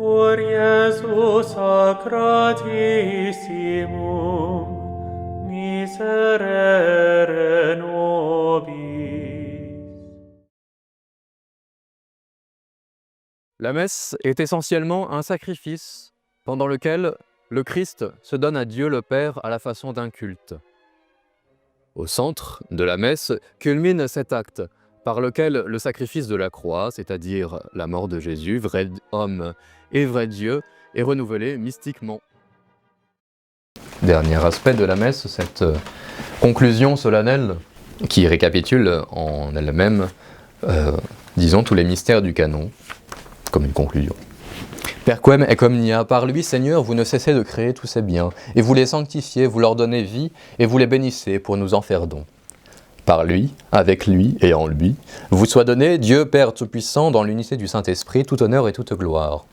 Iesus sacratissimum, miserere nobis. La messe est essentiellement un sacrifice pendant lequel le Christ se donne à Dieu le Père à la façon d'un culte. Au centre de la messe culmine cet acte par lequel le sacrifice de la croix, c'est-à-dire la mort de Jésus, vrai homme et vrai Dieu, est renouvelé mystiquement. Dernier aspect de la messe, cette conclusion solennelle qui récapitule en elle-même, disons, tous les mystères du canon, comme une conclusion. Perquem ec omnia, par lui, Seigneur, vous ne cessez de créer tous ces biens, et vous les sanctifiez, vous leur donnez vie, et vous les bénissez pour nous en faire don. Par lui, avec lui et en lui, vous soit donné, Dieu Père Tout-Puissant, dans l'unité du Saint-Esprit, tout honneur et toute gloire,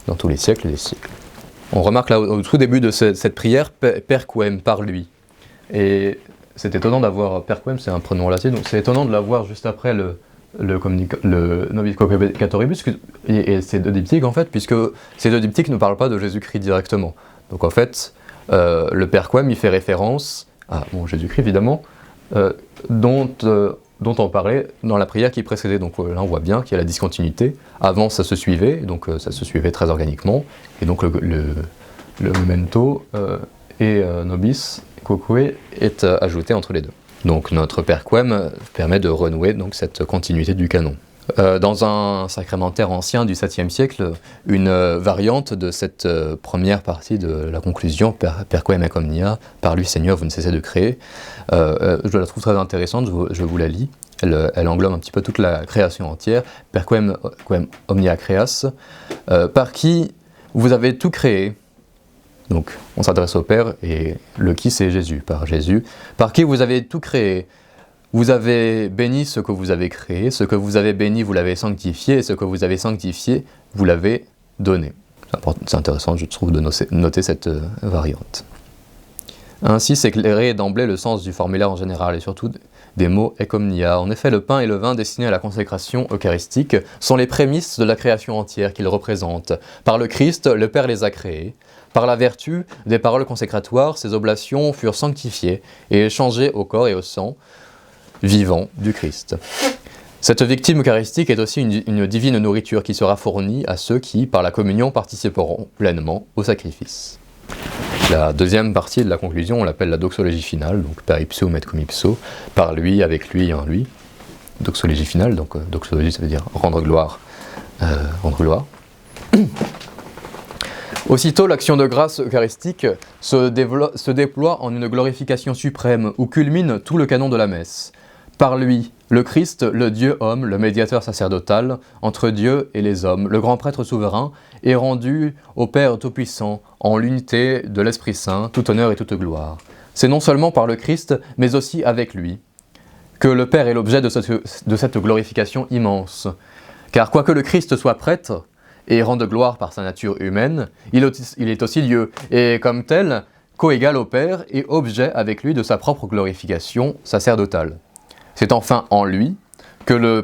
dans tous les siècles des siècles. On remarque là au tout début de cette prière, Perquem, par lui. Et c'est étonnant d'avoir, Perquem, c'est un pronom latin, donc c'est étonnant de l'avoir juste après le Nobis Coepecatoribus, et c'est deux diptyques en fait, puisque ces deux diptyques ne parlent pas de Jésus-Christ directement. Donc en fait, le Perquem, il fait référence à Jésus-Christ évidemment, dont on parlait dans la prière qui précédait. Donc là on voit bien qu'il y a la discontinuité. Avant ça se suivait, donc ça se suivait très organiquement, et donc le memento et Nobis Coeque est ajouté entre les deux. Donc notre Perquem permet de renouer donc, cette continuité du canon. Dans un sacramentaire ancien du 7e siècle, une variante de cette première partie de la conclusion, Perquem ec omnia, par lui Seigneur vous ne cessez de créer, je la trouve très intéressante, je vous la lis. Elle englobe un petit peu toute la création entière. Perquem omnia creas, par qui vous avez tout créé. Donc, on s'adresse au Père, et le qui, c'est Jésus, par Jésus, par qui vous avez tout créé. Vous avez béni ce que vous avez créé, ce que vous avez béni, vous l'avez sanctifié, et ce que vous avez sanctifié, vous l'avez donné. C'est intéressant, je trouve, de noter cette variante. Ainsi s'éclairer d'emblée le sens du formulaire en général, et surtout des mots ec omnia. En effet, le pain et le vin destinés à la consécration eucharistique sont les prémices de la création entière qu'ils représentent. Par le Christ, le Père les a créés. Par la vertu des paroles consécratoires, ces oblations furent sanctifiées et échangées au corps et au sang vivant du Christ. Cette victime eucharistique est aussi une divine nourriture qui sera fournie à ceux qui, par la communion, participeront pleinement au sacrifice. La deuxième partie de la conclusion, on l'appelle la doxologie finale, donc per ipsum et cum ipso, par lui, avec lui et en lui. Doxologie finale, donc doxologie ça veut dire rendre gloire. Aussitôt, l'action de grâce eucharistique se déploie en une glorification suprême où culmine tout le canon de la messe. Par lui, le Christ, le Dieu-homme, le médiateur sacerdotal entre Dieu et les hommes, le grand prêtre souverain, est rendu au Père Tout-Puissant en l'unité de l'Esprit Saint, tout honneur et toute gloire. C'est non seulement par le Christ, mais aussi avec lui, que le Père est l'objet de cette glorification immense. Car quoique le Christ soit prêtre, et rende gloire par sa nature humaine, il est aussi Dieu, et comme tel, coégal au Père et objet avec lui de sa propre glorification sacerdotale. C'est enfin en lui que le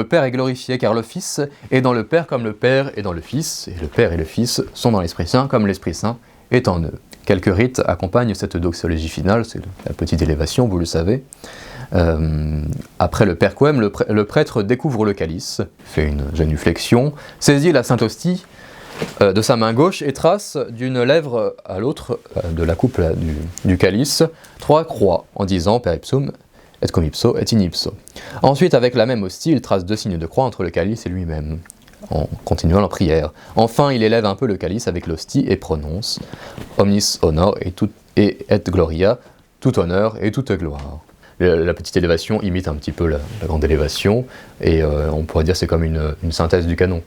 Père est glorifié, car le Fils est dans le Père comme le Père est dans le Fils, et le Père et le Fils sont dans l'Esprit Saint comme l'Esprit Saint est en eux. Quelques rites accompagnent cette doxologie finale, c'est la petite élévation, vous le savez. Après le Perquem, le prêtre découvre le calice, fait une génuflexion, saisit la Sainte Hostie de sa main gauche et trace d'une lèvre à l'autre de la coupe du calice 3 croix en disant per ipsum et cum ipso et in ipso. Ensuite, avec la même hostie, il trace 2 signes de croix entre le calice et lui-même, en continuant la prière. Enfin, il élève un peu le calice avec l'hostie et prononce omnis honor et gloria, tout honneur et toute gloire. La petite élévation imite un petit peu la grande élévation, et on pourrait dire que c'est comme une synthèse du canon.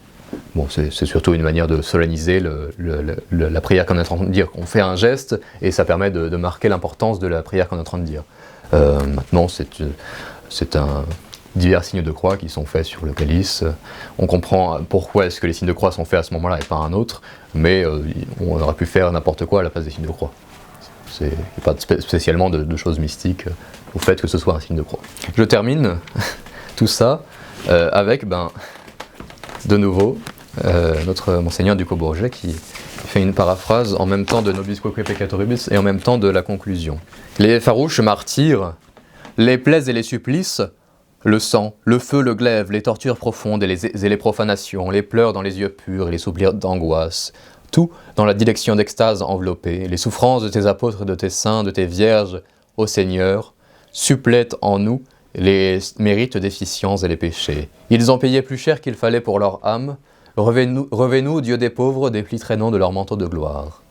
Bon, c'est surtout une manière de solenniser la prière qu'on est en train de dire. On fait un geste, et ça permet de marquer l'importance de la prière qu'on est en train de dire. Maintenant, c'est divers signes de croix qui sont faits sur le calice. On comprend pourquoi est-ce que les signes de croix sont faits à ce moment-là et pas un autre, mais on aurait pu faire n'importe quoi à la place des signes de croix. Il n'y a pas spécialement de choses mystiques au fait que ce soit un signe de croix. Je termine tout ça avec, de nouveau, notre monseigneur Ducos-Bourget qui fait une paraphrase en même temps de Nobis quoque peccatoribus et en même temps de la conclusion. Les farouches martyrs, les plaies et les supplices, le sang, le feu, le glaive, les tortures profondes et les profanations, les pleurs dans les yeux purs et les soupirs d'angoisse, tout dans la dilection d'extase enveloppée, les souffrances de tes apôtres, de tes saints, de tes vierges, ô Seigneur, supplètent en nous les mérites déficients et les péchés. Ils ont payé plus cher qu'il fallait pour leur âme. Revez-nous, Dieu des pauvres, des plis traînants de leur manteau de gloire.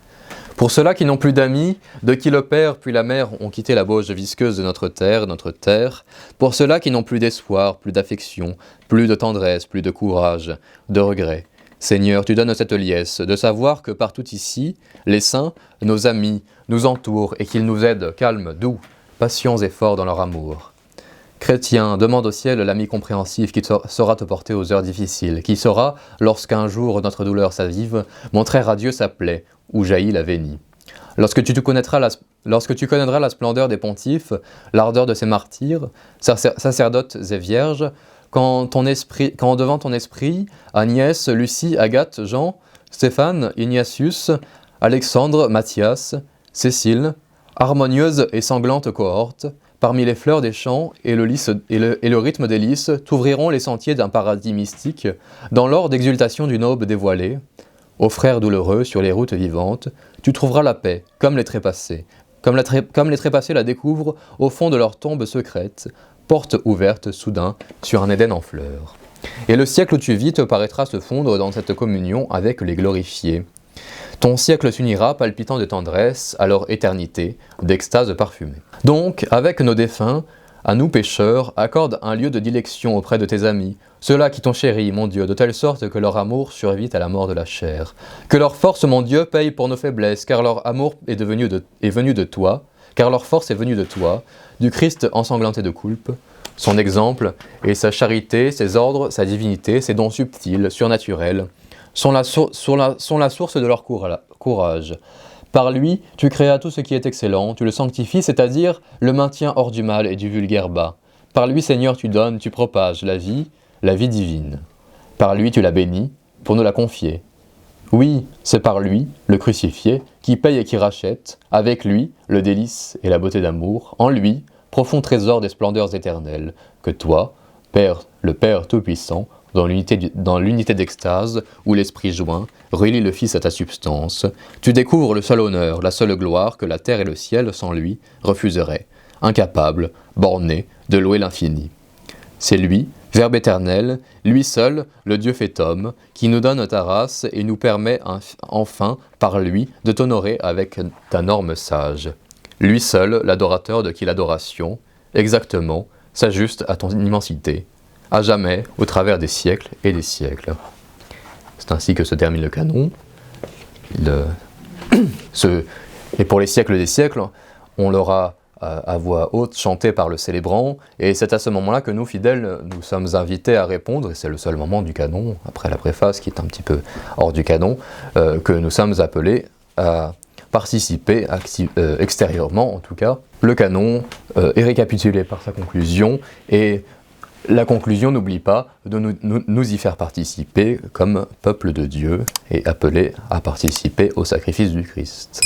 Pour ceux-là qui n'ont plus d'amis, de qui le père puis la mère ont quitté la bauge visqueuse de notre terre, pour ceux-là qui n'ont plus d'espoir, plus d'affection, plus de tendresse, plus de courage, de regret, Seigneur, tu donnes cette liesse de savoir que partout ici, les saints, nos amis, nous entourent et qu'ils nous aident calmes, doux, patients et forts dans leur amour. Chrétien, demande au ciel l'ami compréhensif qui saura te porter aux heures difficiles, qui saura, lorsqu'un jour notre douleur s'avive, montrer à Dieu sa plaie, où jaillit la vénie. Lorsque tu connaîtras la splendeur des pontifes, l'ardeur de ces martyrs, sacerdotes et vierges, quand devant ton esprit, Agnès, Lucie, Agathe, Jean, Stéphane, Ignatius, Alexandre, Mathias, Cécile, harmonieuse et sanglante cohorte, parmi les fleurs des champs et le rythme des lys, t'ouvriront les sentiers d'un paradis mystique, dans l'or d'exultation d'une aube dévoilée. Ô frères douloureux, sur les routes vivantes, tu trouveras la paix, comme les trépassés. Comme les trépassés la découvrent au fond de leur tombe secrète, porte ouverte soudain sur un Éden en fleurs. Et le siècle où tu vis te paraîtra se fondre dans cette communion avec les glorifiés. Ton siècle s'unira, palpitant de tendresse, à leur éternité, d'extase parfumée. Donc, avec nos défunts, à nous pécheurs, accorde un lieu de dilection auprès de tes amis, ceux-là qui t'ont chéri, mon Dieu, de telle sorte que leur amour survit à la mort de la chair. Que leur force, mon Dieu, paye pour nos faiblesses, car leur amour est venu de toi, car leur force est venue de toi, du Christ ensanglanté de coulpe, son exemple et sa charité, ses ordres, sa divinité, ses dons subtils, surnaturels, sont la source de leur courage. Par lui, tu créas tout ce qui est excellent, tu le sanctifies, c'est-à-dire le maintiens hors du mal et du vulgaire bas. Par lui, Seigneur, tu donnes, tu propages la vie divine. Par lui, tu la bénis, pour nous la confier. Oui, c'est par lui, le crucifié, qui paye et qui rachète, avec lui, le délice et la beauté d'amour, en lui, profond trésor des splendeurs éternelles, que toi, Père, le Père Tout-Puissant, dans l'unité d'extase, où l'Esprit joint, relie le Fils à ta substance, tu découvres le seul honneur, la seule gloire que la terre et le ciel, sans lui, refuseraient, incapable, borné, de louer l'infini. C'est lui, Verbe éternel, lui seul, le Dieu fait homme, qui nous donne ta race et nous permet enfin, par lui, de t'honorer avec ta norme sage. Lui seul, l'adorateur de qui l'adoration, exactement, s'ajuste à ton immensité, à jamais, au travers des siècles et des siècles. C'est ainsi que se termine le canon. Et pour les siècles des siècles, on l'aura à voix haute chanté par le célébrant, et c'est à ce moment-là que nous, fidèles, nous sommes invités à répondre, et c'est le seul moment du canon, après la préface qui est un petit peu hors du canon, que nous sommes appelés à participer extérieurement, en tout cas. Le canon est récapitulé par sa conclusion, et la conclusion n'oublie pas de nous y faire participer comme peuple de Dieu et appelés à participer au sacrifice du Christ.